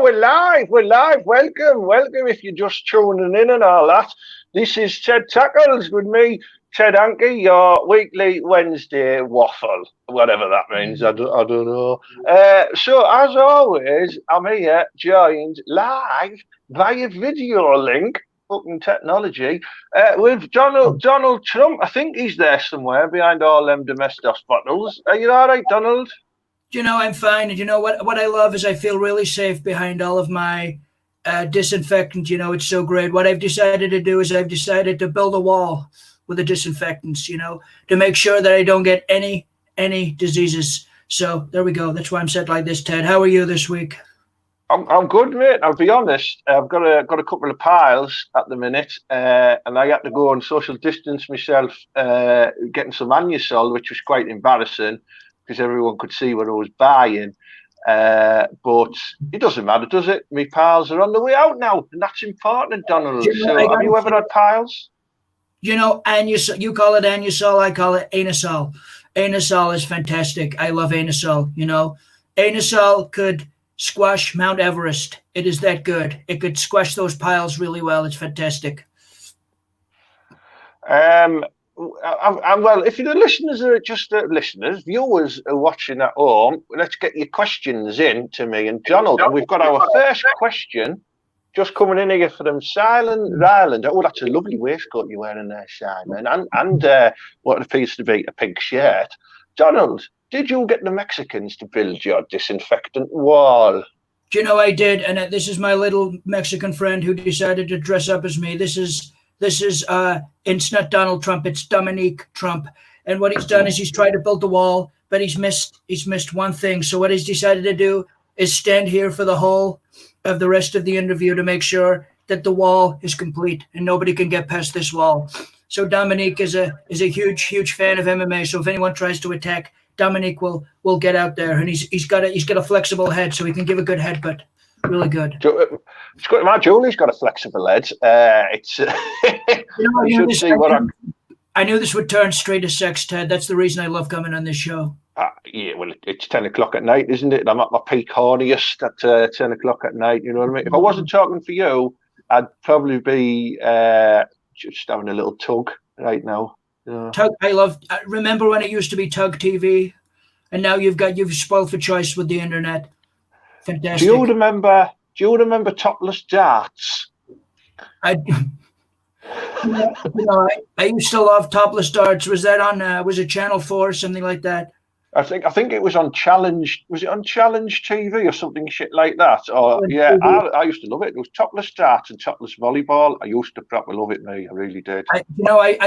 we're live. We're live. Welcome. Welcome if you're just tuning in and all that. This is Ted Tackles with me, Ted HANKY, your weekly Wednesday waffle, whatever that means. I don't know. So, as always, I'm here joined live via video link, fucking technology, with Donald Trump. I think he's there somewhere behind all them Domestos bottles. Are you all right, Donald? I'm fine. And what I love is I feel really safe behind all of my disinfectant. It's so great. What I've decided to do is I've decided to build a wall with the disinfectants, to make sure that I don't get any diseases. So there we go. That's why I'm set like this, Ted. How are you this week? I'm good, mate. I'll be honest. I've got a couple of piles at the minute, and I had to go and social distance myself, getting some Anusol, which was quite embarrassing because everyone could see what I was buying. But it doesn't matter, does it? My piles are on the way out now, and that's important, Donald. So, have you ever had piles? Anusol. You call it Anusol. I call it Anusol. Anusol is fantastic. I love Anusol. Anusol could squash Mount Everest. It is that good. It could squash those piles really well. It's fantastic. Well, if the listeners are just listeners, viewers are watching at home, let's get your questions in to me and Donald. And we've got our first question just coming in here from Silent Ryland. Oh, that's a lovely waistcoat you're wearing there, Simon. And what appears to be a pink shirt. Donald, did you get the Mexicans to build your disinfectant wall? I did. And this is my little Mexican friend who decided to dress up as me. This is it's not Donald Trump, it's Dominique Trump. And what he's done is he's tried to build the wall, but he's missed one thing. So what he's decided to do is stand here for the whole of the rest of the interview to make sure that the wall is complete and nobody can get past this wall. So Dominique is a huge fan of MMA. So if anyone tries to attack, Dominique will get out there, and he's got a flexible head, so he can give a good headbutt. Really good. My Julie's got a flexible head. It's you should see what I knew this would turn straight to sex, Ted. That's the reason I love coming on this show. Yeah, well, it's 10 o'clock at night, isn't it? I'm at my peak horniest at 10 o'clock at night. You know what I mean? If I wasn't talking for you, I'd probably be just having a little tug right now. Tug. I remember when it used to be Tug TV, and now you've spoiled for choice with the internet. Fantastic. Do you remember Topless Darts? I used to love Topless Darts. Was that on? Was it Channel 4 or something like that? I think it was on Challenge. Was it on Challenge TV or something shit like that? Or yeah, I used to love it. It was Topless Darts and Topless Volleyball. I used to properly love it, mate. I really did. I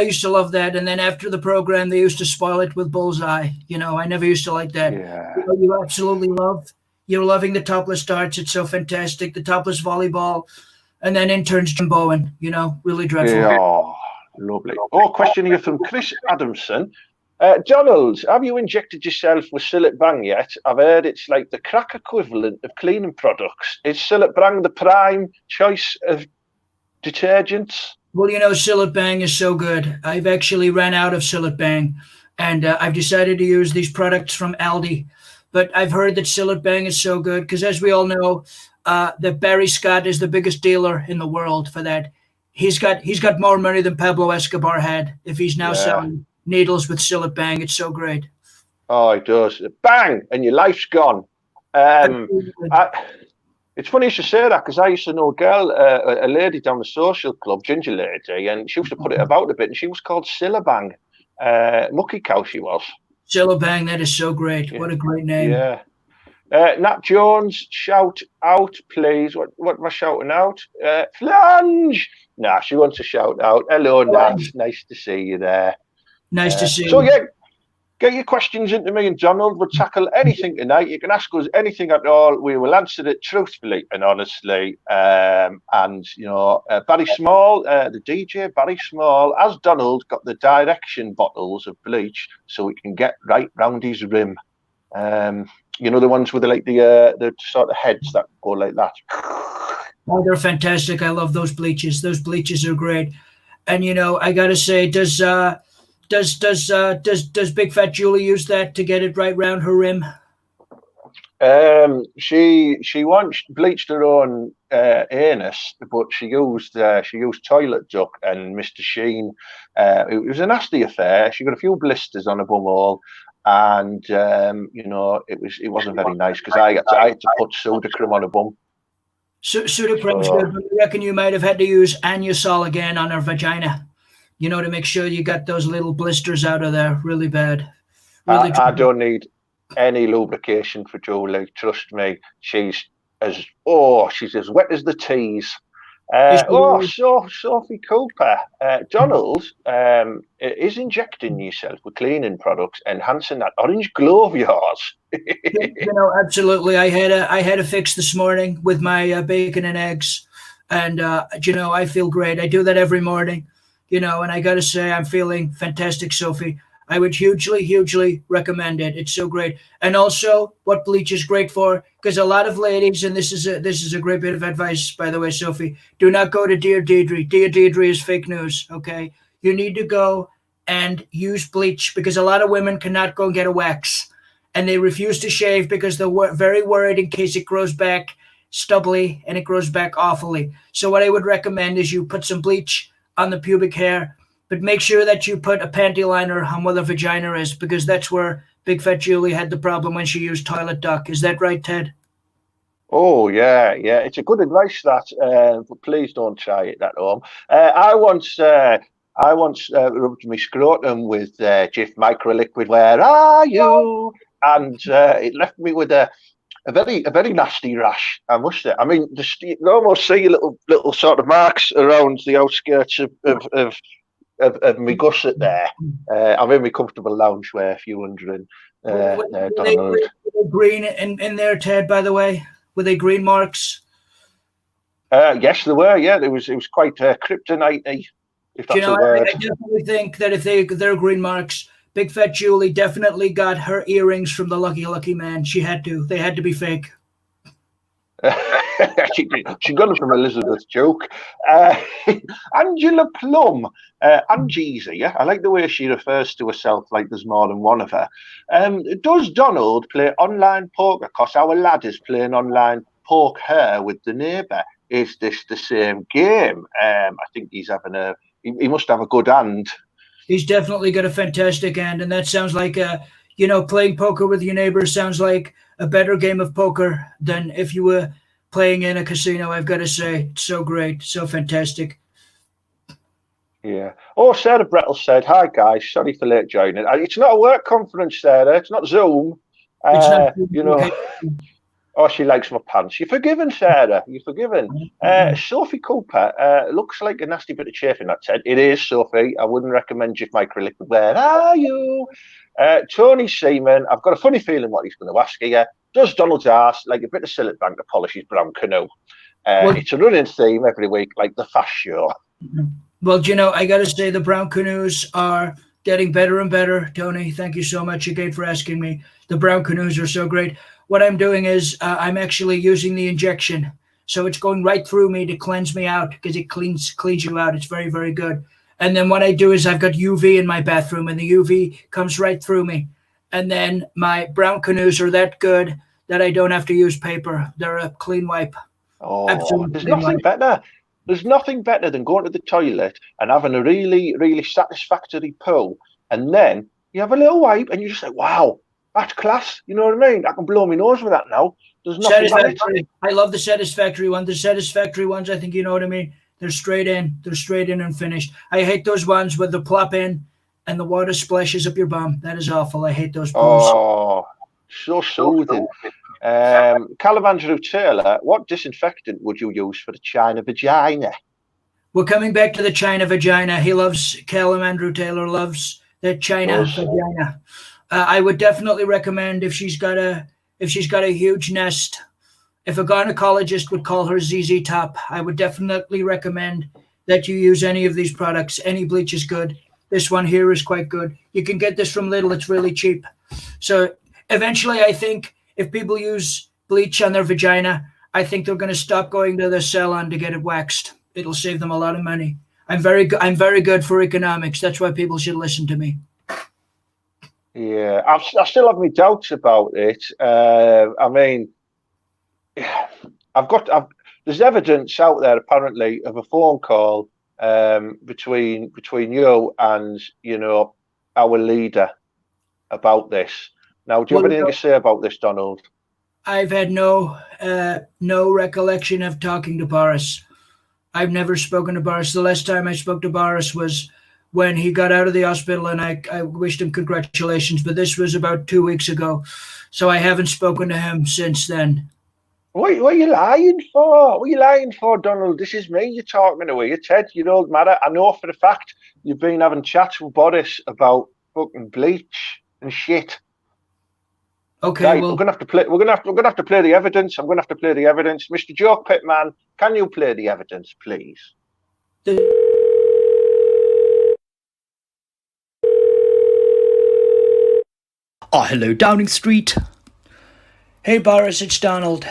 used to love that. And then after the program, they used to spoil it with Bullseye. I never used to like that. Yeah. You absolutely love. You're loving the Topless Darts. It's so fantastic. The Topless Volleyball. And then interns Jim Bowen, really dreadful. Yeah, oh, lovely. Question here from Chris Adamson. Donald, have you injected yourself with Cillit Bang yet? I've heard it's like the crack equivalent of cleaning products. Is Cillit Bang the prime choice of detergents? Well, Cillit Bang is so good. I've actually ran out of Cillit Bang, and I've decided to use these products from Aldi. But I've heard that Cillit Bang is so good because, as we all know, that Barry Scott is the biggest dealer in the world for that. He's got more money than Pablo Escobar had if he's now selling needles with Cillit Bang. It's so great. Oh, it does. Bang! And your life's gone. It's funny you should say that because I used to know a girl, a lady down the social club, ginger lady, and she used to put it about a bit, and she was called Cillit Bang. Mucky cow she was. Cillit Bang, that is so great. What a great name. Yeah. Nat Jones, shout out, please. What am I shouting out? Flange! Nah, she wants to shout out. Hello, Nat. Nice to see you there. Nice to see you. So, yeah, get your questions into me and Donald. We'll tackle anything tonight. You can ask us anything at all. We will answer it truthfully and honestly. Barry Small, the DJ, Barry Small, as Donald, got the direction bottles of bleach so we can get right round his rim. The ones with the sort of heads that go like that. Oh, they're fantastic. I love those bleaches. Those bleaches are great. And I gotta say, does Big Fat Julie use that to get it right round her rim? She once bleached her own anus, but she used toilet duck and Mr. Sheen. It was a nasty affair. She got a few blisters on her bum hole, and it wasn't very nice because I had to put Sudocrem on her bum. Pseudoprem's So, good, but I reckon you might have had to use Anusol again on her vagina, to make sure you got those little blisters out of there really bad. Really I trouble. don't need any lubrication for Julie. Trust me, she's as wet as the teas. Is she really? Sophie Cooper, Donald is injecting yourself with cleaning products, enhancing that orange glow of yours. Absolutely. I had a fix this morning with my bacon and eggs, and I feel great. I do that every morning, and I got to say I'm feeling fantastic, Sophie. I would hugely, hugely recommend it. It's so great. And also, what bleach is great for, because a lot of ladies, and this is a great bit of advice, by the way, Sophie, do not go to Dear Deirdre. Dear Deirdre is fake news, okay? You need to go and use bleach because a lot of women cannot go and get a wax. And they refuse to shave because they're very worried in case it grows back stubbly and it grows back awfully. So what I would recommend is you put some bleach on the pubic hair, but make sure that you put a panty liner on where the vagina is, because that's where Big Fat Julie had the problem when she used toilet duck. Is that right, Ted? Oh yeah, yeah. It's a good advice that, but please don't try it at home. I once rubbed my scrotum with Jif Microliquid. Where are you? And it left me with a very nasty rash. I must say. I mean, you can almost see little sort of marks around the outskirts of my gusset there. I'm in my comfortable loungewear, if you're wondering, Donald. Were they green in there, Ted, by the way? Were they green marks? Yes, there were. Yeah, it was quite kryptonite-y, if Do you that's a know, word. I definitely think that if they're green marks, Big Fat Julie definitely got her earrings from the Lucky Lucky Man. She had to. They had to be fake. She got it from Elizabeth joke. Angela Plum, Angie's, yeah. I like the way she refers to herself like there's more than one of her. Does Donald play online poker? Because our lad is playing online poker with the neighbour. Is this the same game? I think he's having he must have a good hand. He's definitely got a fantastic hand, and that sounds like playing poker with your neighbors sounds like a better game of poker than if you were playing in a casino. I've got to say, it's so great, so fantastic. Yeah. Oh, Sarah Brettle said, "Hi guys, sorry for late joining. It's not a work conference, Sarah. It's not Zoom. It's not okay. Oh, she likes my pants. You're forgiven, Sarah. You're forgiven. Sophie Cooper looks like a nasty bit of chafing, that said. It is, Sophie. I wouldn't recommend Jif Microliquid. Where are you? Tony Seaman, I've got a funny feeling what he's going to ask here. Does Donald's ass like a bit of Sillet Bank to polish his brown canoe? It's a running theme every week, like the Fast Show. Well, I got to say the brown canoes are getting better and better, Tony. Thank you so much again for asking me. The brown canoes are so great. What I'm doing is I'm actually using the injection. So it's going right through me to cleanse me out because it cleans you out. It's very, very good. And then what I do is I've got UV in my bathroom and the UV comes right through me. And then my brown canoes are that good that I don't have to use paper. They're a clean wipe. Oh, Absolutely there's clean nothing wipe. better. There's nothing better than going to the toilet and having a really, really satisfactory poo. And then you have a little wipe and you're just like, wow, that's class. You know what I mean? I can blow my nose with that now. There's nothing like it. I love the satisfactory one. The satisfactory ones, I think you know what I mean. They're straight in. They're straight in and finished. I hate those ones where they plop in and the water splashes up your bum. That is awful. I hate those pools. Oh, so soothing. Callum Andrew Taylor, what disinfectant would you use for the China vagina? We're coming back to the China vagina. Callum Andrew Taylor loves that China vagina. I would definitely recommend if she's got a huge nest. If a gynecologist would call her ZZ Top, I would definitely recommend that you use any of these products. Any bleach is good. This one here is quite good. You can get this from Lidl. It's really cheap. So eventually, I think if people use bleach on their vagina, I think they're going to stop going to the salon to get it waxed. It'll save them a lot of money. I'm very good for economics. That's why people should listen to me. Yeah, I still have my doubts about it. I mean, there's evidence out there apparently of a phone call between you and our leader about this. Now, do you Well, have anything to say about this, Donald? I've had no recollection of talking to Boris. I've never spoken to Boris. The last time I spoke to Boris was when he got out of the hospital, and I wished him congratulations. But this was about 2 weeks ago, so I haven't spoken to him since then. What are you lying for? What are you lying for, Donald? This is me you're talking to. You Ted, you don't matter. I know for a fact you've been having chats with Boris about fucking bleach and shit. Okay, Right, well, we're gonna have to play the evidence. I'm gonna have to play the evidence. Mr. Joke Pitman, can you play the evidence, please? the, Hello, Downing Street. hey Boris, it's Donald.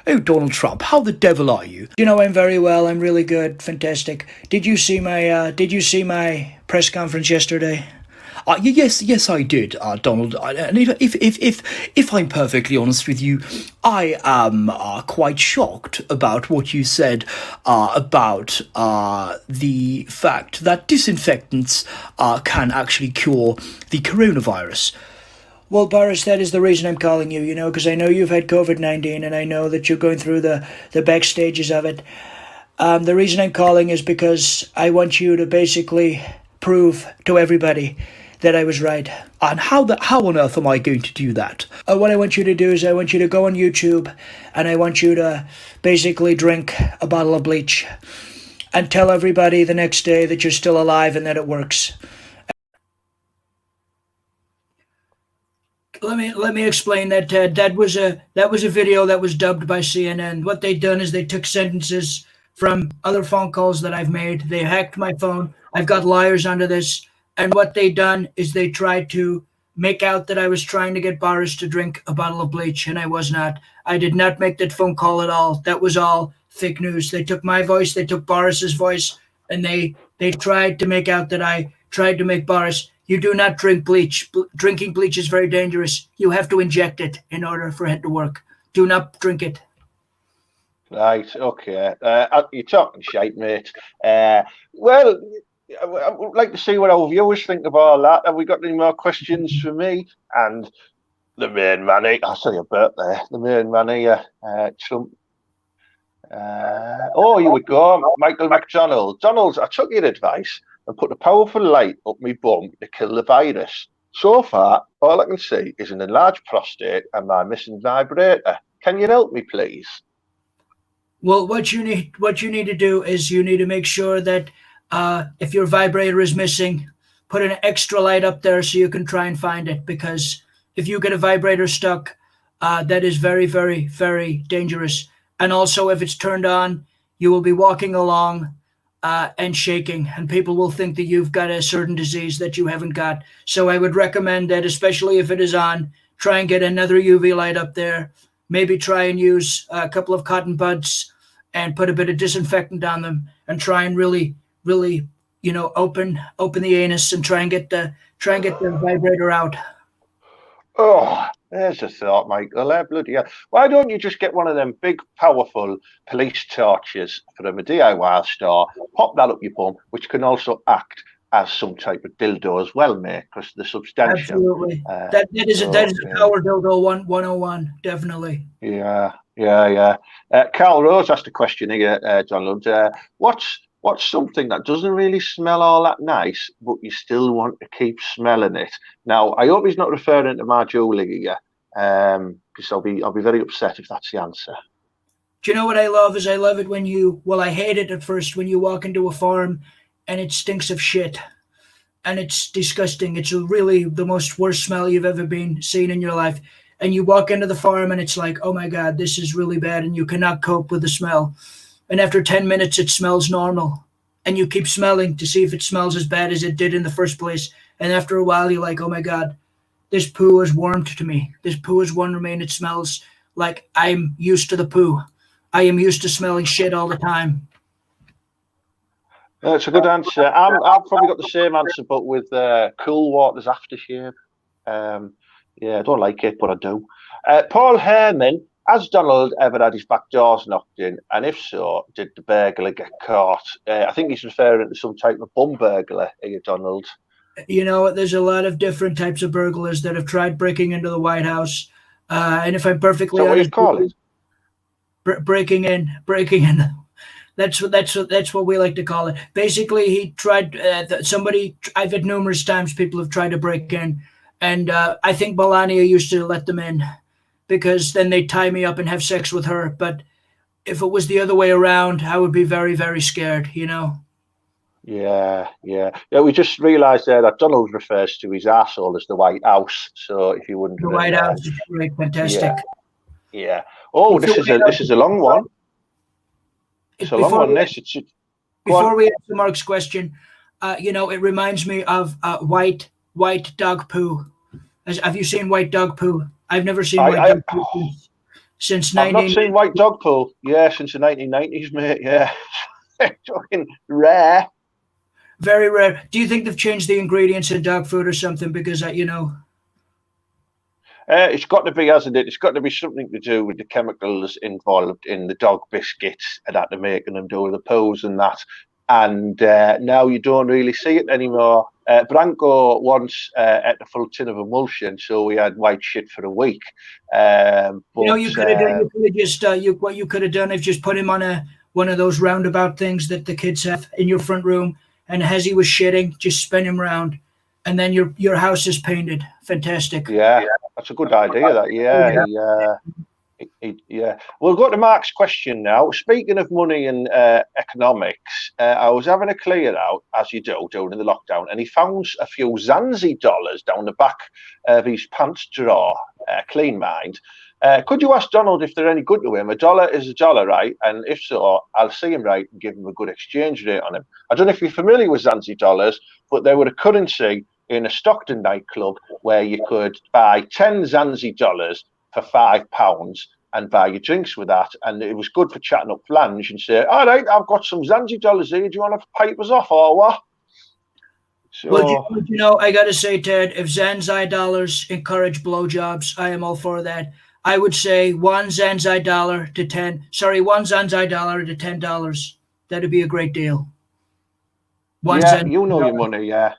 Oh, Donald Trump, how the devil are you? You know, I'm very well. I'm really good. Fantastic. Did you see my press conference yesterday? Yes, I did, Donald. And if I'm perfectly honest with you, I am quite shocked about what you said about the fact that disinfectants can actually cure the coronavirus. Well, Boris, that is the reason I'm calling you, because I know you've had COVID-19 and I know that you're going through the back stages of it. The reason I'm calling is because I want you to basically prove to everybody that I was right. And how on earth am I going to do that? What I want you to do is I want you to go on YouTube and I want you to basically drink a bottle of bleach and tell everybody the next day that you're still alive and that it works. Let me explain that, Ted. That was a video that was dubbed by CNN. What they've done is they took sentences from other phone calls that I've made. They hacked my phone. I've got liars under this. And what they done is they tried to make out that I was trying to get Boris to drink a bottle of bleach, and I was not. I did not make that phone call at all. That was all fake news. They took my voice, they took Boris's voice, and they tried to make out that I tried to make Boris. You do not drink bleach. Drinking bleach is very dangerous. You have to inject it in order for it to work. Do not drink it. Right, okay. You're talking shite, mate. Well, I would like to see what our viewers think of all that. Have we got any more questions for me? And the main man, I'll say your birthday. The main man here, Trump. You would go, Michael McDonald. Donald, I took your advice and put a powerful light up my bum to kill the virus. So far, all I can see is an enlarged prostate and my missing vibrator. Can you help me, please? Well, what you need to do is you need to make sure that if your vibrator is missing, put an extra light up there so you can try and find it. Because if you get a vibrator stuck, that is very, very, very dangerous. And also, if it's turned on, you will be walking along and shaking, and people will think that you've got a certain disease that you haven't got. So I would recommend that, especially if it is on, try and get another UV light up there. Maybe try and use a couple of cotton buds and put a bit of disinfectant on them, and try and really, open the anus and try and get the vibrator out. Oh, there's a thought, Michael. Bloody hell. Why don't you just get one of them big, powerful police torches from a DIY store, pop that up your bum, which can also act as some type of dildo as well, mate, because they're substantial. Absolutely. That is a power dildo 101, definitely. Yeah. Carl Rose asked a question here, Donald. What's something that doesn't really smell all that nice, but you still want to keep smelling it? Now, I hope he's not referring to Marjorie here, because I'll be very upset if that's the answer. Do you know what I love? I love it when I hate it at first when you walk into a farm and it stinks of shit. And it's disgusting. It's really the most worst smell you've ever seen in your life. And you walk into the farm and it's like, oh my God, this is really bad. And you cannot cope with the smell. And after 10 minutes, it smells normal. And you keep smelling to see if it smells as bad as it did in the first place. And after a while, you're like, oh my God, this poo is warmed to me. This poo is warm to me and it smells like I'm used to the poo. I am used to smelling shit all the time. That's a good answer. I've probably got the same answer, but with Cool Water's aftershave. Yeah, I don't like it, but I do. Paul Herman, has Donald ever had his back doors knocked in? And if so, did the burglar get caught? I think he's referring to some type of bum burglar here, Donald. You know, there's a lot of different types of burglars that have tried breaking into the White House. And if I'm Is perfectly that what you honest, call it? breaking in. That's what we like to call it. Basically, he tried. Somebody. I've had numerous times people have tried to break in, and I think Melania used to let them in because then they'd tie me up and have sex with her. But if it was the other way around, I would be very, very scared. You know. Yeah, yeah. Yeah, we just realised there that Donald refers to his asshole as the White House. So if you're The wondering, White House is great, fantastic. yeah, yeah. Oh, It's the White this is a long one. It's a long Before one. we Go on. before we answer Mark's question, you know, it reminds me of white dog poo. Have you seen white dog poo? I've never seen white I dog poo since I've not 19. seen white dog poo. Yeah, since the 1990s, mate. Yeah, it's fucking rare. Very rare. Do you think they've changed the ingredients in dog food or something? Because you know, It's got to be, hasn't it? It's got to be something to do with the chemicals involved in the dog biscuits and that they're making them do the poos and that. And now you don't really see it anymore. Branko once ate a full tin of emulsion, so we had white shit for a week. you know, But you could have done. You could have just what you could have done is just put him on a one of those roundabout things that the kids have in your front room, and as he was shitting, just spin him round, and then your house is painted. Fantastic. yeah, that's a good idea. That yeah. We'll go to Mark's question now. Speaking of money and economics, I was having a clear out, as you do during the lockdown, and he found a few Zanzi dollars down the back of his pants drawer. Clean mind. Could you ask Donald if they're any good to him? A dollar is a dollar, right? And if so, I'll see him right and give him a good exchange rate on him. I don't know if you're familiar with Zanzi dollars, but they were a currency in a Stockton nightclub where you could buy 10 Zanzi dollars for £5 and buy your drinks with that. And it was good for chatting up flange and say, all right, I've got some Zanzi dollars here. Do you want to pipe us off or what? So, Well, you know, I got to say, Ted, if Zanzi dollars encourage blowjobs, I am all for that. I would say one Zanzi dollar to $10. That'd be a great deal. yeah, you know your money, yeah.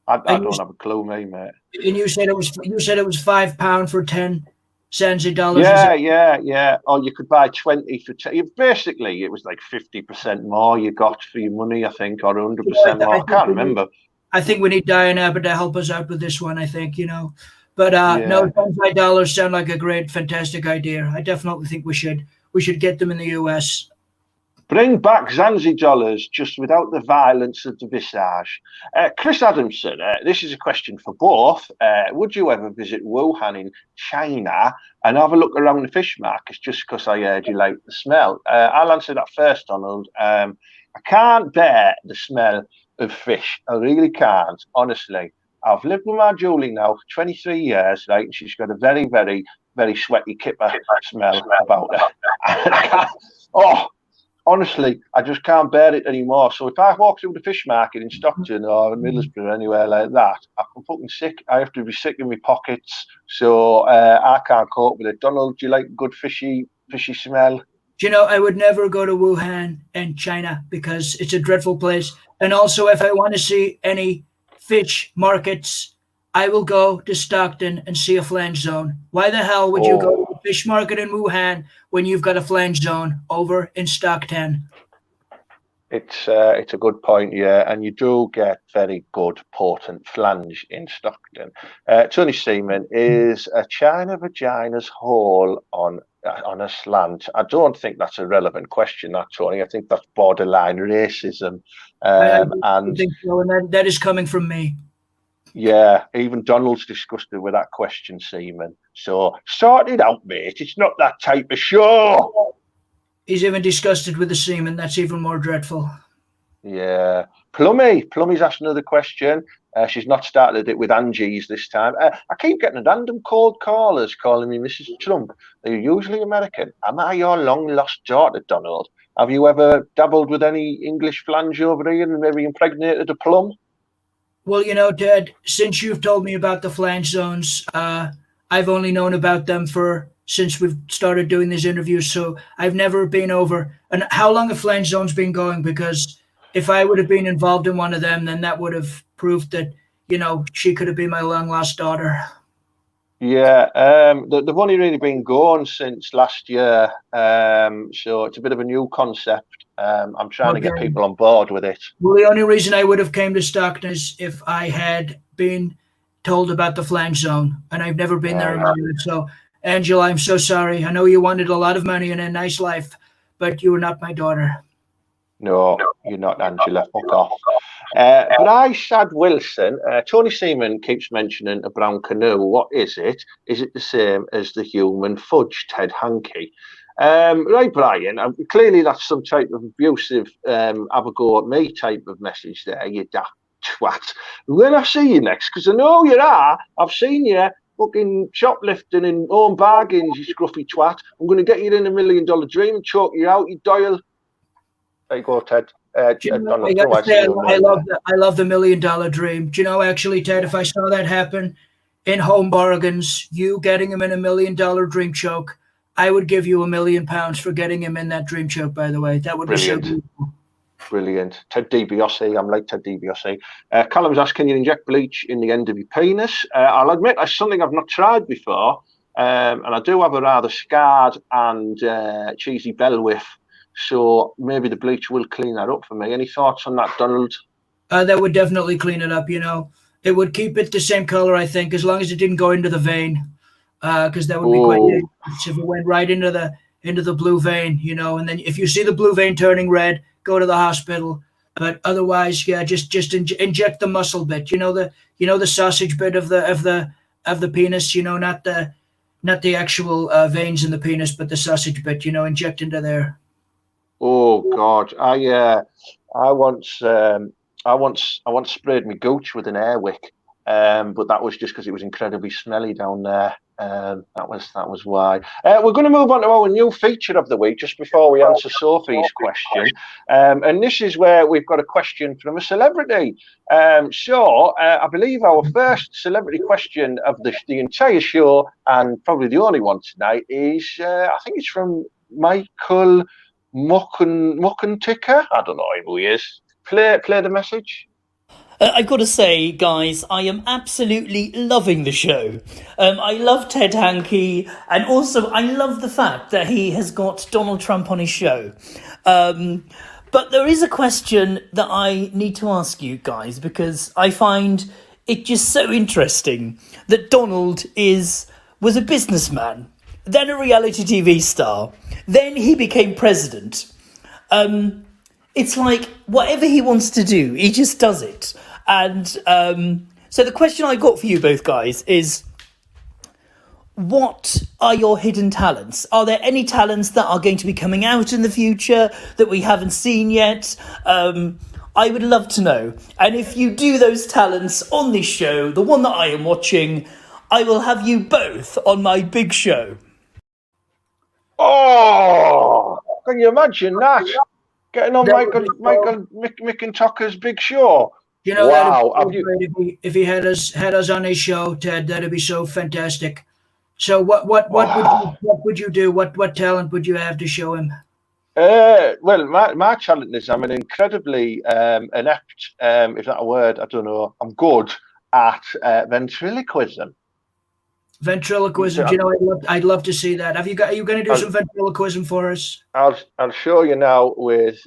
I And don't have a clue, me, mate. And you said it was £5 for 10 Zanzi dollars. Yeah. Or you could buy 20 for 10. Basically, it was like 50% more you got for your money, I think, or 100% more. I can't remember. I think we need Diana Abbott to help us out with this one, I think, you know. But no, Yeah. Zanzi dollars sound like a great, fantastic idea. I definitely think we should get them in the US. Bring back Zanzi dollars just without the violence of the visage. Chris Adamson, this is a question for both. Would you ever visit Wuhan in China and have a look around the fish markets just because I heard you like the smell? I'll answer that first, Donald. I can't bear the smell of fish. I really can't, honestly. I've lived with my Julie now for 23 years, right? And she's got a very, very, very sweaty kipper smell about her. Oh, honestly, I just can't bear it anymore. So if I walk through the fish market in Stockton or in Middlesbrough, anywhere like that, I'm fucking sick. I have to be sick in my pockets. So I can't cope with it. Donald, do you like good fishy smell? Do you know, I would never go to Wuhan in China because it's a dreadful place. And also, if I want to see any fish markets, I will go to Stockton and see a flange zone. Why the hell would you go to the fish market in Wuhan when you've got a flange zone over in Stockton? It's a good point, yeah, and you do get very good potent flange in Stockton. Tony Seaman, is a China vagina's hole on a slant? I don't think that's a relevant question, that, Tony. I think that's borderline racism. I And think so, and that is coming from me. yeah, even Donald's disgusted with that question, Seaman. So sort it out, mate. It's not that type of show. He's even disgusted with the semen. That's even more dreadful. Yeah. Plummy's asked another question. She's not started it with Angie's this time. I keep getting random cold callers calling me Mrs. Trump. They're usually American. Am I your long-lost daughter, Donald? Have you ever dabbled with any English flange over here and maybe impregnated a plum? Well, Ted, since you've told me about the flange zones, I've only known about them since we've started doing these interviews. So I've never been over. And how long have flange zones been going? Because if I would have been involved in one of them, then that would have proved that, she could have been my long lost daughter. Yeah, they've only really been going since last year, so it's a bit of a new concept. I'm trying to get people on board with it. Well, the only reason I would have came to Stockton is if I had been told about the flange zone, and I've never been there in my life. So, Angela, I'm so sorry. I know you wanted a lot of money and a nice life, but you were not my daughter. No, you're not, Angela. Fuck off. But I, Shad Wilson, Tony Seaman keeps mentioning a brown canoe. What is it? Is it the same as the human fudge, Ted Hanky? Right, Brian, clearly that's some type of abusive, have a go at me type of message there, you daft twat. When I see you next, because I know you are, I've seen you fucking shoplifting and own bargains, you scruffy twat. I'm going to get you in $1 million dream and choke you out, you Doyle. There you go, Ted. I love the $1 million dream. Do you know, actually, Ted, if I saw that happen in home bargains, you getting him in $1 million dream choke, I would give you £1 million for getting him in that dream choke, by the way. That would be so beautiful. Brilliant. Ted DiBiase. I'm like Ted DiBiase. Callum's asked, can you inject bleach in the end of your penis? I'll admit that's something I've not tried before. And I do have a rather scarred and cheesy bell whiff. So maybe the bleach will clean that up for me. Any thoughts on that, Donald? That would definitely clean it up, It would keep it the same color, I think, as long as it didn't go into the vein. Because that would be quite dangerous if it went right into the blue vein, and then if you see the blue vein turning red, go to the hospital. But otherwise, yeah, just inject the muscle bit, the sausage bit of the penis, not the actual veins in the penis, but the sausage bit, inject into there. Oh God, I once sprayed my gooch with an air wick, but that was just because it was incredibly smelly down there. That was why. We're going to move on to our new feature of the week just before we answer Sophie's question, and this is where we've got a question from a celebrity. So I believe our first celebrity question of the entire show, and probably the only one tonight, is I think it's from Michael Muckenticker. I don't know who he is. Play the message. I've got to say, guys, I am absolutely loving the show. I love Ted Hanky, and also I love the fact that he has got Donald Trump on his show. But there is a question that I need to ask you guys, because I find it just so interesting that Donald was a businessman, then a reality TV star, then he became president. It's like whatever he wants to do, he just does it. And so the question I got for you both guys is, what are your hidden talents? Are there any talents that are going to be coming out in the future that we haven't seen yet? I would love to know. And if you do those talents on this show, the one that I am watching, I will have you both on my big show. Oh, can you imagine that? Getting on Michael McIntyre's big show. Wow! If he had us on his show, Ted, that'd be so fantastic. So what would you do? What talent would you have to show him? Well, my talent is I'm an incredibly inept, if that a word, I don't know. I'm good at ventriloquism. Ventriloquism. I'd love to see that. Are you going to do some ventriloquism for us? I'll show you now with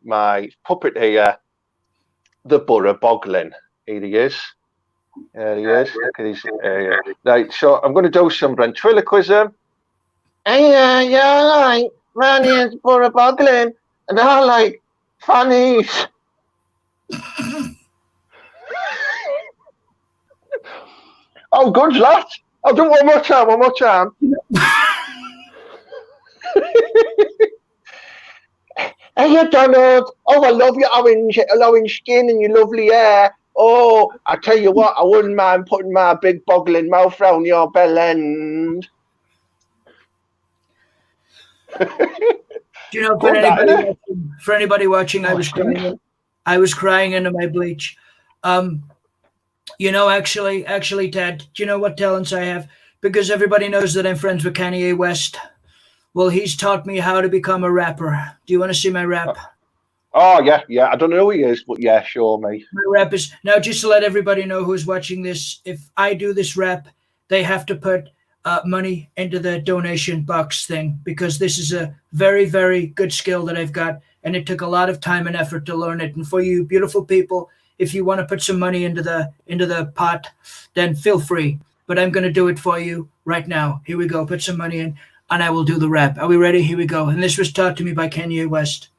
my puppet here, the Borough Boglin. Here he is. There he is. Look at his. Right. So I'm going to do some ventriloquism. Hey, yeah, all right. My name's Borough Boglin, and I like funnies. Oh, good lad. I'll do one more time. Hey, Donald. Oh, I love your orange skin and your lovely hair. Oh, I tell you what, I wouldn't mind putting my big boggling mouth round your bell end. For anybody watching, I was crying into my bleach. Actually, Ted, do you know what talents I have? Because everybody knows that I'm friends with Kanye West. Well, he's taught me how to become a rapper. Do you want to see my rap? Oh, yeah. I don't know who he is, but yeah, show me. My rap is now, just to let everybody know who's watching this. If I do this rap, they have to put money into the donation box thing, because this is a very, very good skill that I've got, and it took a lot of time and effort to learn it. And for you beautiful people, if you want to put some money into the pot, then feel free. But I'm going to do it for you right now. Here we go. Put some money in, and I will do the rap. Are we ready? Here we go. And this was taught to me by Kanye West.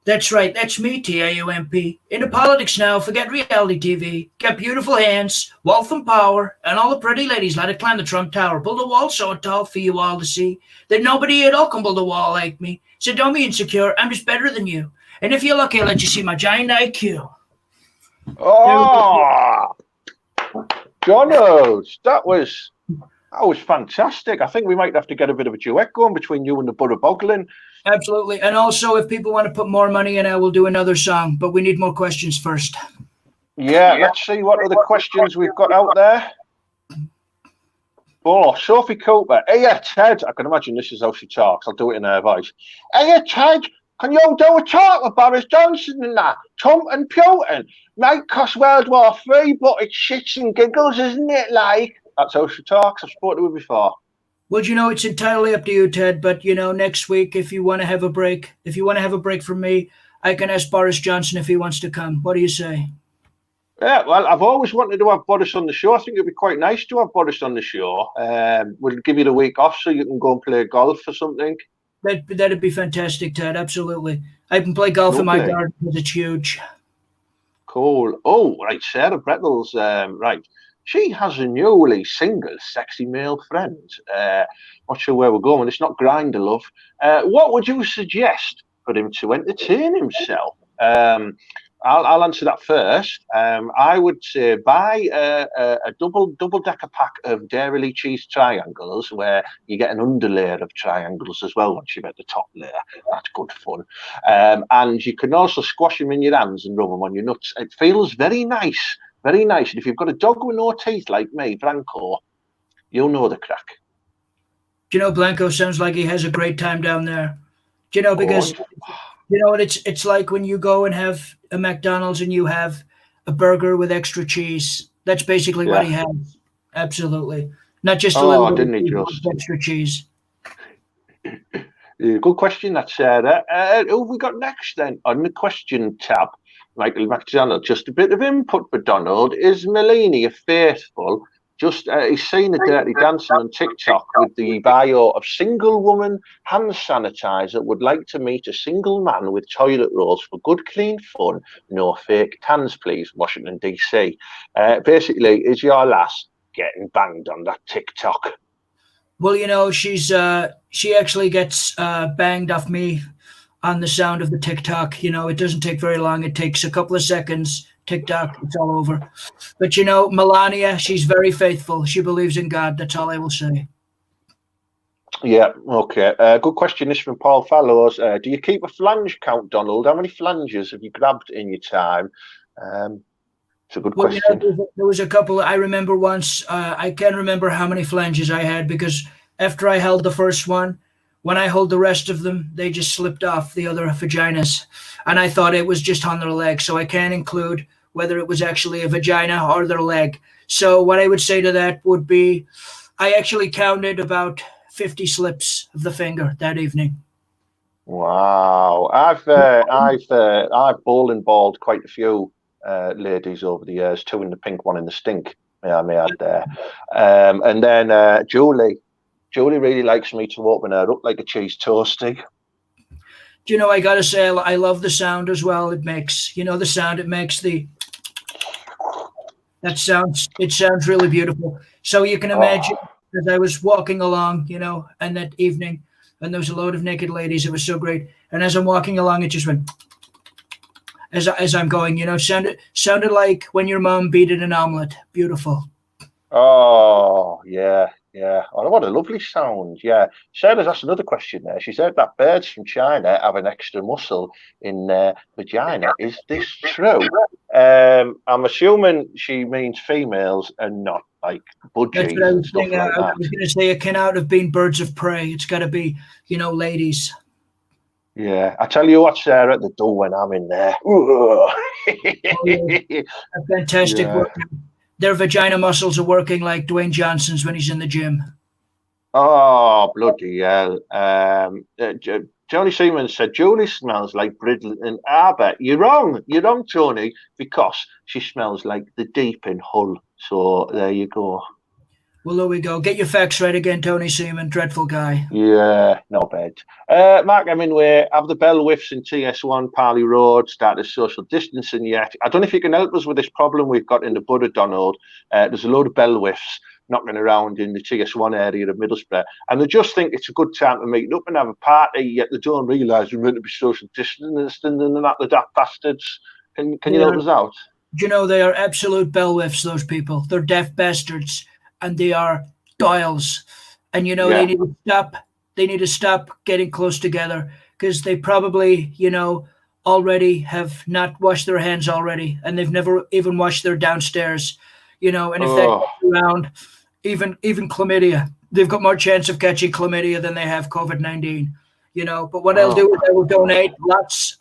That's right, that's me, TAUMP. Into politics now, forget reality TV. Got beautiful hands, wealth and power, and all the pretty ladies let it climb the Trump Tower. Build a wall so tall for you all to see that nobody at all can build a wall like me. So don't be insecure, I'm just better than you. And if you're lucky, I'll let you see my giant IQ. Oh, Donald, that was fantastic. I think we might have to get a bit of a duet going between you and the Butter Boglin. Absolutely. And also, if people want to put more money in, I will do another song, but we need more questions first. Yeah, let's see what other questions we've got out there. Oh, Sophie Cooper. Hey, Ted. I can imagine this is how she talks. I'll do it in her voice. Hey, Ted, can you do a talk with Boris Johnson and that? Trump and Putin might cost World War III, but it's shits and giggles, isn't it? Like, that's how she talks. I've spoken to her before. Well, it's entirely up to you, Ted. But, next week, if you want to have a break, from me, I can ask Boris Johnson if he wants to come. What do you say? Yeah, well, I've always wanted to have Boris on the show. I think it'd be quite nice to have Boris on the show. We'll give you the week off so you can go and play golf or something. That'd be fantastic, Ted. Absolutely. I can play golf in my garden because it's huge. Cool. Oh, right, Sarah Brettles. Right. She has a newly single, sexy male friend. Not sure where we're going. It's not Grindr, love. What would you suggest for him to entertain himself? I'll answer that first. I would say buy a double-decker pack of Dairy Cheese triangles, where you get an underlayer of triangles as well once you've got the top layer. That's good fun. And you can also squash them in your hands and rub them on your nuts. It feels very nice. Very nice. And if you've got a dog with no teeth like me, Blanco, you'll know the crack. Blanco sounds like he has a great time down there. Because what it's like when you go and have a McDonald's and you have a burger with extra cheese. That's basically what he has. Absolutely. Not just a little bit of extra cheese. Good question, that's Sarah. Who have we got next then on the question tab? Michael McDonald, just a bit of input for Donald. Is Melania faithful? He's seen a Dirty Dancing on TikTok with the bio of single woman hand sanitizer, would like to meet a single man with toilet rolls for good clean fun, no fake tans please, Washington DC. Basically, is your lass getting banged on that TikTok? Well, she actually gets banged off me on the sound of the TikTok. It doesn't take very long. It takes a couple of seconds. TikTok, it's all over. But Melania, she's very faithful. She believes in God. That's all I will say. Yeah, okay. Good question. This from Paul Fallows. Do you keep a flange count, Donald? How many flanges have you grabbed in your time? It's a good question. There was a couple. I remember once, I can't remember how many flanges I had, because after I held the first one, when I hold the rest of them, they just slipped off the other vaginas. And I thought it was just on their leg. So I can't include whether it was actually a vagina or their leg. So what I would say to that would be, I actually counted about 50 slips of the finger that evening. Wow. I've bowling balled quite a few ladies over the years, two in the pink, one in the stink. Yeah, I may add there. And then Julie really likes me to open her up like a cheese toasty. I gotta say, I love the sound as well. It makes, the sound it makes, it sounds really beautiful. So you can imagine, as I was walking along, and that evening, and there was a load of naked ladies. It was so great. And as I'm walking along, it just went, as I'm going, sounded like when your mom beat in an omelet. Beautiful. Oh, yeah. Yeah. Oh, what a lovely sound. Yeah. Sarah's asked another question there. She said that birds from China have an extra muscle in their vagina. Is this true? I'm assuming she means females and not like That's budgies what I and was stuff saying. like I that. was going to say it cannot have been birds of prey. It's got to be, ladies. Yeah. I tell you what, Sarah, they do when I'm in there. Fantastic Yeah. work. Their vagina muscles are working like Dwayne Johnson's when he's in the gym. Oh, bloody hell. Johnny Seaman said, Julie smells like Bridley and Arbor. You're wrong. You're wrong, Tony, because she smells like the deep in Hull. So there you go. Well, there we go. Get your facts right again, Tony Seaman. Dreadful guy. Yeah, not bad. Mark Hemingway, have the bell whiffs in TS1 Parley Road started social distancing yet? I don't know if you can help us with this problem we've got in the Buddha, Donald. There's a load of bell whiffs knocking around in the TS1 area of Middlesbrough, and they just think it's a good time to meet up and have a party, yet they don't realise we're meant to be social distancing and not the daft bastards. Can you help us out? They are absolute bell whiffs, those people. They're deaf bastards, and they are dials. And, they need to stop. They need to stop getting close together because they probably, already have not washed their hands already, and they've never even washed their downstairs, and if that gets around, even chlamydia, they've got more chance of catching chlamydia than they have COVID-19, but what I'll do is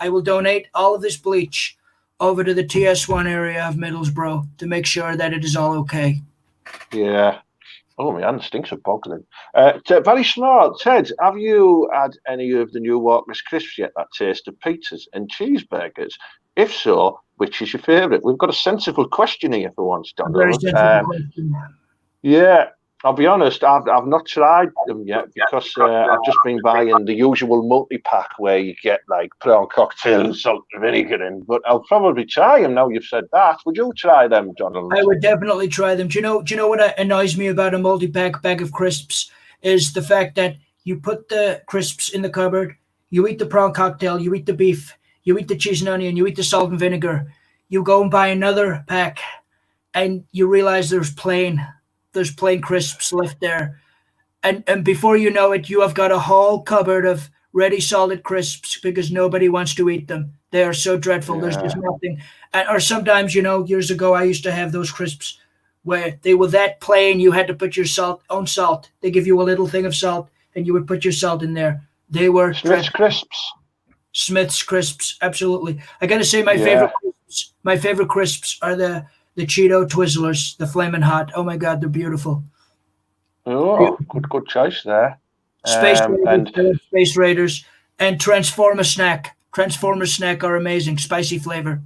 I will donate all of this bleach over to the TS1 area of Middlesbrough to make sure that it is all okay. Yeah. Oh, my hand stinks of boggling. Very smart. Ted, have you had any of the new Walker's crisps yet that taste of pizzas and cheeseburgers? If so, which is your favourite? We've got a sensible question here for once, Donald. Very sensible question. Yeah, I'll be honest, I've not tried them yet because I've just been buying the usual multi-pack where you get like prawn cocktail and salt and vinegar in, but I'll probably try them now you've said that. Would you try them, Donald? I would definitely try them. Do you know what annoys me about a multi-pack bag of crisps is the fact that you put the crisps in the cupboard, you eat the prawn cocktail, you eat the beef, you eat the cheese and onion, you eat the salt and vinegar, you go and buy another pack and you realize there's plain crisps left there. And before you know it, you have got a whole cupboard of ready solid crisps because nobody wants to eat them. They are so dreadful. There's just nothing. Or sometimes, years ago, I used to have those crisps where they were that plain you had to put your own salt. They give you a little thing of salt and you would put your salt in there. They were Smith's crisps. Smith's crisps, absolutely. I got to say my favorite crisps are the Cheeto Twizzlers, the Flamin' Hot. Oh my God, they're beautiful. Oh, good choice there. Space Raiders and Transformer Snack. Transformer Snack are amazing, spicy flavor.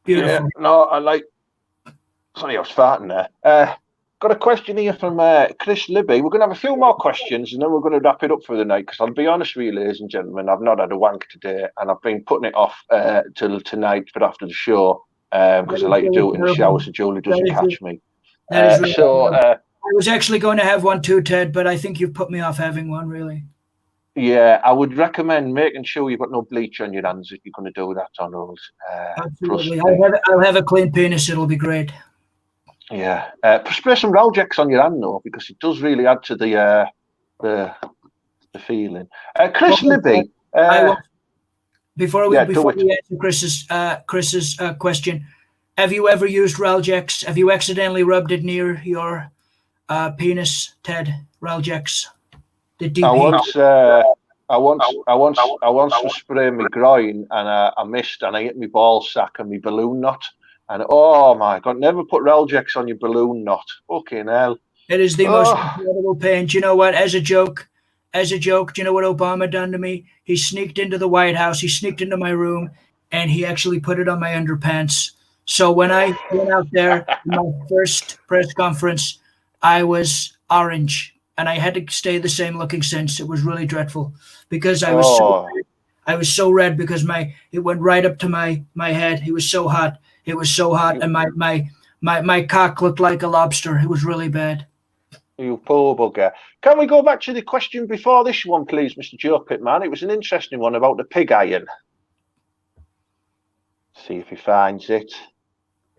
Beautiful. Yeah, no, I like. Sorry, I was farting there. Got a question here from Chris Libby. We're going to have a few more questions and then we're going to wrap it up for the night because I'll be honest with you, ladies and gentlemen, I've not had a wank today and I've been putting it off till tonight for after the show because I like to do it in the shower so Julie doesn't catch me. I was actually going to have one too, Ted, but I think you've put me off having one, really. Yeah, I would recommend making sure you've got no bleach on your hands if you're going to do that, Donald. Absolutely. I'll have a clean penis. It'll be great. Yeah. Spray some Ralgex on your hand, though, because it does really add to the feeling. Chris Libby. Before we answer Chris's question, have you ever used Ralgex? Have you accidentally rubbed it near your penis, Ted? Ralgex. The DP. I once was spraying my groin and I missed and I hit my ball sack and my balloon knot. And oh my God, never put Ralgex on your balloon knot. Fucking hell. It is the most incredible pain. Do you know what? As a joke, do you know what Obama done to me? He sneaked into the White House. He sneaked into my room and he actually put it on my underpants. So when I went out there, my first press conference, I was orange. And I had to stay the same looking since. It was really dreadful because I was so red because it went right up to my head. It was so hot. It was so hot, and my cock looked like a lobster. It was really bad. You poor bugger. Can we go back to the question before this one, please, Mr. Joe Pittman? It was an interesting one about the pig iron. See if he finds it.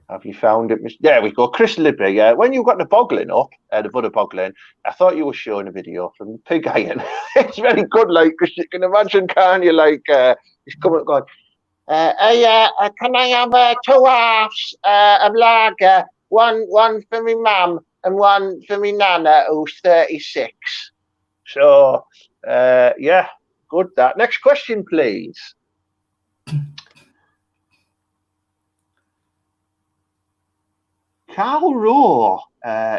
Have you found it? There we go. Chris Libby. When you got the boggling up, the butter boggling, I thought you were showing a video from Pig Iron. It's very good, like, because you can imagine, can't you, like, he's coming up going, can I have 2 halves of lager, one for me mum and one for me nana who's 36. So, yeah, good that. Next question, please. Carl Rowe,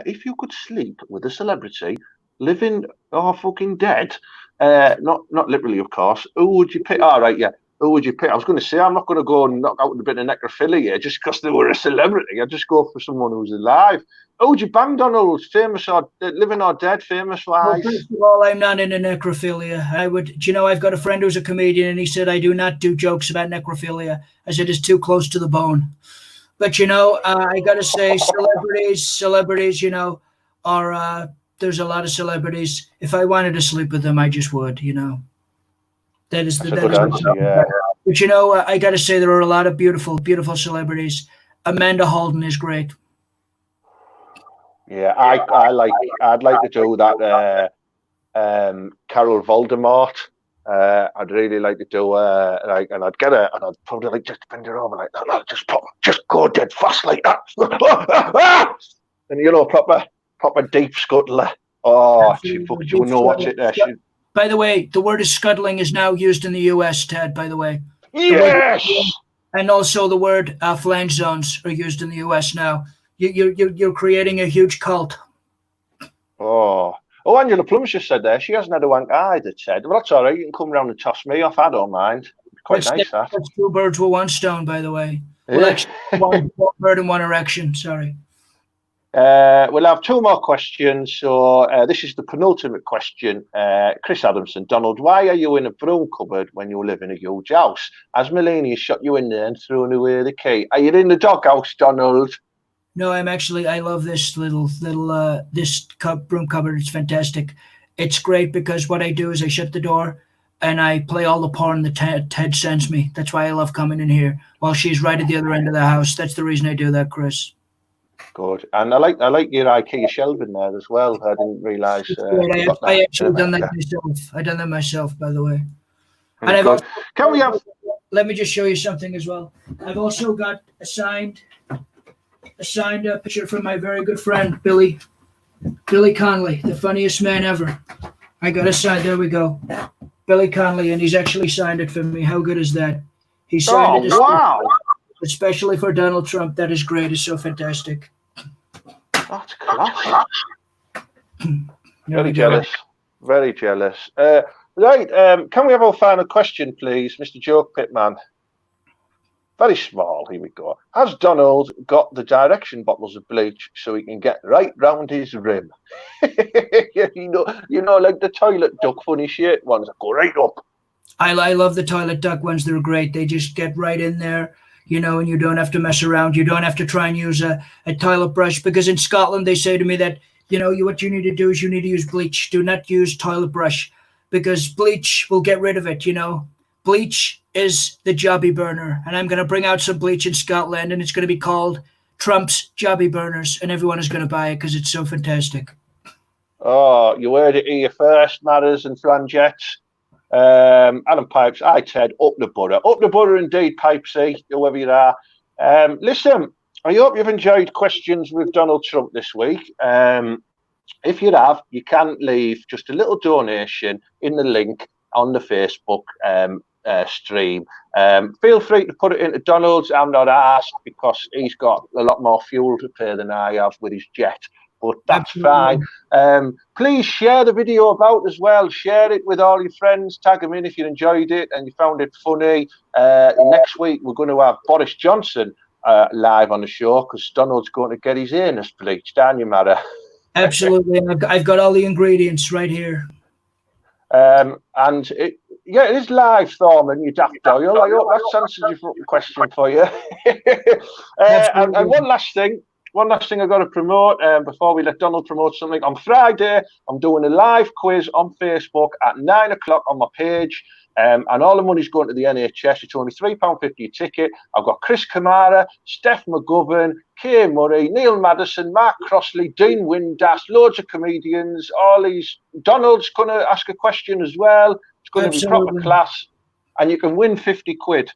if you could sleep with a celebrity, living or fucking dead, not literally, of course, who would you pick? All right, yeah. Who would you pick? I was going to say, I'm not going to go and knock out with a bit of necrophilia just because they were a celebrity. I'd just go for someone who's alive. Who would you bang, Donald? Famous or living or dead, famous-wise? Well, first of all, I'm not into necrophilia. Do you know, I've got a friend who's a comedian, and he said I do not do jokes about necrophilia, as it is too close to the bone. But, you know, I got to say, celebrities, you know, are, there's a lot of celebrities. If I wanted to sleep with them, I just would, you know. That is the good answer, yeah. But, you know, I got to say there are a lot of beautiful, beautiful celebrities. Amanda Holden is great. Yeah, I'd like to do that. Carol Voldemort. I'd really like to do and I'd get her, and I'd probably like just bend her over like that, like, just go dead fast like that, and you know, proper deep scuttler. Oh, you know what's it there. By the way, the word is scuttling is now used in the US, Ted, by the way. Yes! And also the word flange zones are used in the US now. You're creating a huge cult. Oh, Angela Plum's just said there, she hasn't had a wank either, Ted. Well, that's all right. You can come round and toss me off. I don't mind. Quite nice, that. That's 2 birds with 1 stone, by the way. Yeah. Well, actually, one bird and 1 erection. Sorry. We'll have 2 more questions. So this is the penultimate question. Chris Adamson, Donald, why are you in a broom cupboard when you live in a huge house? Has Melania shot you in there and thrown away the key? Are you in the doghouse, Donald? No, I love this little broom cupboard. It's fantastic. It's great because what I do is I shut the door and I play all the porn that Ted sends me. That's why I love coming in here while she's right at the other end of the house. That's the reason I do that, Chris. Good. And I like your IKEA shelving there as well. I didn't realise. I actually done that myself. I done that myself, by the way. And I've also, let me just show you something as well. I've also got a signed picture from my very good friend Billy Connolly, the funniest man ever. I got a sign. There we go, Billy Connolly, and he's actually signed it for me. How good is that? He signed it. Wow! Especially for Donald Trump. That is great. It's so fantastic. That's class. Very jealous. Very jealous. Right. Can we have our final question, please, Mr. Joke Pitman? Very small. Here we go. Has Donald got the direction bottles of bleach so he can get right round his rim? you know, like the toilet duck funny shit ones that go right up. I love the toilet duck ones. They're great. They just get right in there, you know, and you don't have to mess around. You don't have to try and use a toilet brush, because in Scotland they say to me that, you know, what you need to do is you need to use bleach. Do not use toilet brush, because bleach will get rid of it, you know. Bleach is the jobby burner, and I'm going to bring out some bleach in Scotland, and it's going to be called Trump's Jobby Burners, and everyone is going to buy it because it's so fantastic. Oh, you heard it here first, Matters and Frangettes. Adam Pipes, I Ted, up the butter indeed, Pipesy, whoever you are. Listen, I hope you've enjoyed questions with Donald Trump this week. If you have, you can leave just a little donation in the link on the Facebook stream. Feel free to put it into Donald's. I'm not asked because he's got a lot more fuel to pay than I have with his jet. But that's fine. Please share the video about as well. Share it with all your friends. Tag them in if you enjoyed it and you found it funny. Next week, we're going to have Boris Johnson live on the show because Donald's going to get his anus bleached, aren't you, Mara? Absolutely. I've got all the ingredients right here. And it is live, Thorman, you daft doyle. I hope that's answered your question for you. And one last thing. one last thing I've got to promote before we let Donald promote something. On Friday, I'm doing a live quiz on Facebook at 9 o'clock on my page. And all the money's going to the NHS. It's only £3.50 a ticket. I've got Chris Kamara, Steph McGovern, Kay Murray, Neil Madison, Mark Crossley, Dean Windass, loads of comedians. All these. Donald's going to ask a question as well. It's going to be proper class. And you can win 50 quid.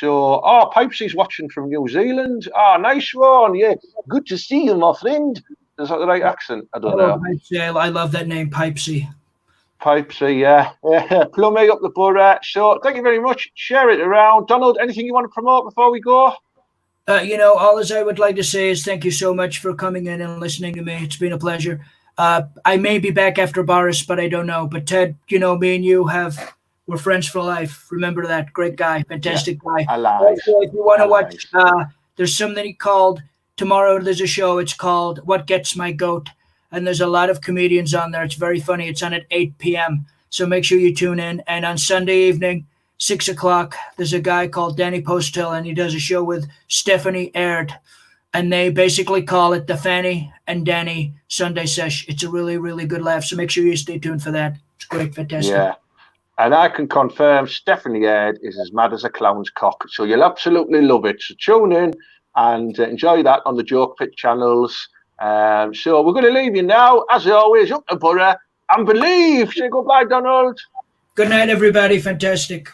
So, Pipesy's watching from New Zealand. Nice one. Yeah, good to see you, my friend. Is that the right accent? I don't know. Pipesy. I love that name, Pipesy. Pipesy, yeah. Plummy up the borough. So, thank you very much. Share it around. Donald, anything you want to promote before we go? All as I would like to say is thank you so much for coming in and listening to me. It's been a pleasure. I may be back after Boris, but I don't know. But Ted, me and you we're friends for life. Remember that. Great guy. Fantastic guy. Alive. Also, if you want to watch, there's something called, tomorrow there's a show. It's called What Gets My Goat. And there's a lot of comedians on there. It's very funny. It's on at 8 p.m. So make sure you tune in. And on Sunday evening, 6 o'clock, there's a guy called Danny Posthill, and he does a show with Stephanie Aird. And they basically call it the Fanny and Danny Sunday Sesh. It's a really, really good laugh. So make sure you stay tuned for that. It's great. Fantastic. Yeah. And I can confirm Stephanie Aird is as mad as a clown's cock. So you'll absolutely love it. So tune in and enjoy that on the Joke Pit channels. So we're going to leave you now, as always, up the borough and believe. Say goodbye, Donald. Good night, everybody. Fantastic.